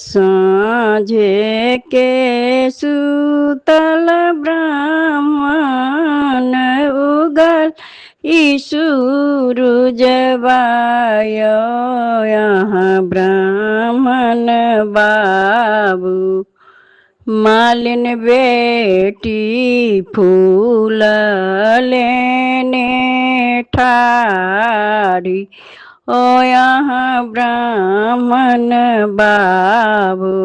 साँझे के सुतल ब्राह्मण उगल सूरुजबाय यहाँ ब्राह्मण बाबू मालिन बेटी फूल लेने ठाड़ी ओ यहाँ ब्राह्मण बाबू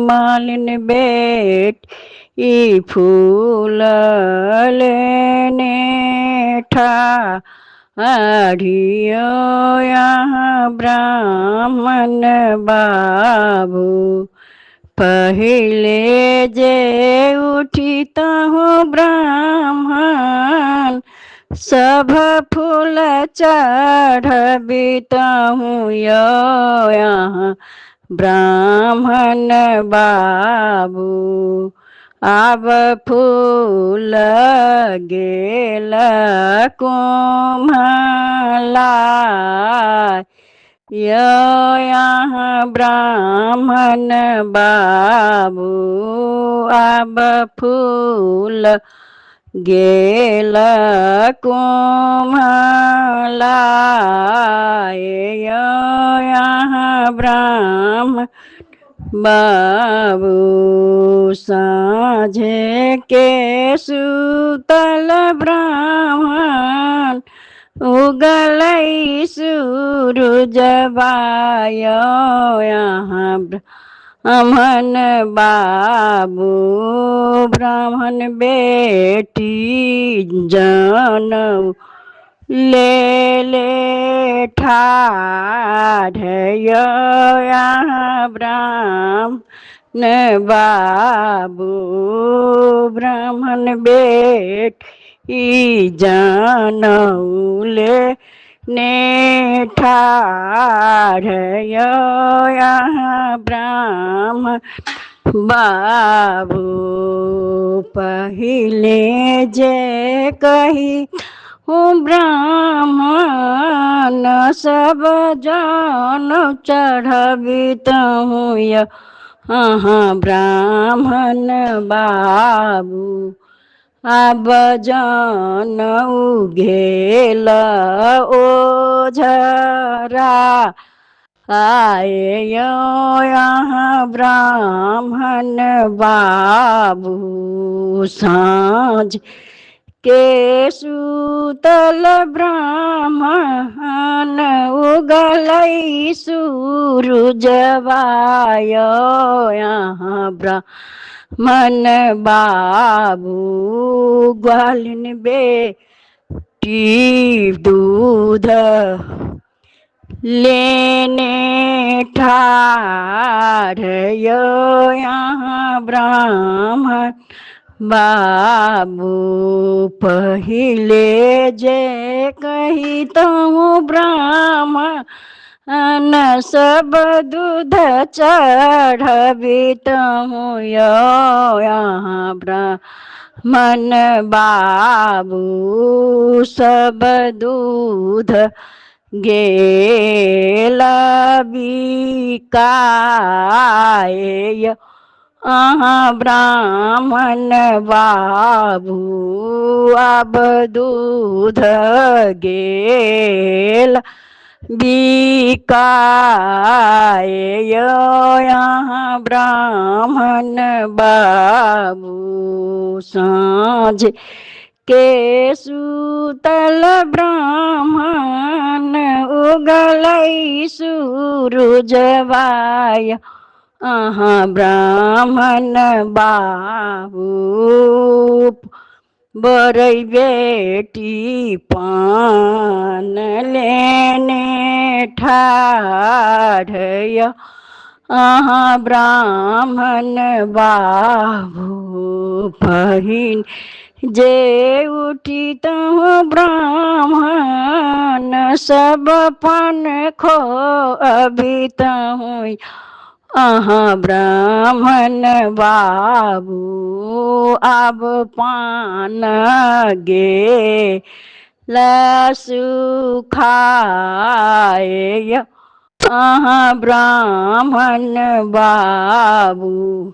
मालिन बेटी फूल लेने ठाड़ियो यहाँ ब्राह्मण बाबू पहिले जे उठित हूँ ब्राह्मण सब फूल चढ़बित हूँ यहाँ ब्राह्मण बाबू आब फूल गेल कुम्हला यहाँ ब्राह्मण बाबू आब फूल गेल कुम्हला यहाँ ब्राह्मण बाबू साँझे के सुतल ब्राह्मण उगल सूरुजबाय यहाँ ब्राह्मण बाबू ब्राह्मण बेटी जनऊ ले ठाढ़ यहाँ ब्राह्मण बाबू ब्राह्मण बेटी जनऊ ने ठाढ़ यहाँ ब्राह्मण बाबू पहिले जे कही हूँ ब्राह्मण सब जन चढ़बित हूँ यहाँ ब्राह्मण बाबू आब जनऊ घेल ओझरा आए यहाँ ब्राह्मण बाबू साँझ के सुतल ब्राह्मण उगल सूरुजबाय यहाँ ब्राह्मण बाबू ग्वालिन बेटी दूध लेने ठाढ़ यहाँ ब्राह्मण बाबू पहिले जे कही तहूँ ब्राह्मण सब दूध चढ़बित हूँ यहाँ ब्राह्मण बाबू सब दूध गेल बिकाए यहाँ ब्राह्मण बाबू अब दूध गेल बिकाए यहाँ ब्राह्मण बाबू साँझ के सुतल ब्राह्मण उगल सूरुजबाय यहाँ ब्राह्मण बाबू बरई बेटी पान लेने ठाढ़ यहाँ ब्राह्मण बाबू पहिन जे उठित हूँ ब्राह्मण सब पान खो अबित हूँ अहाँ ब्राह्मण बाबू अब पान गे लसु खाए अहाँ ब्राह्मण बाबू।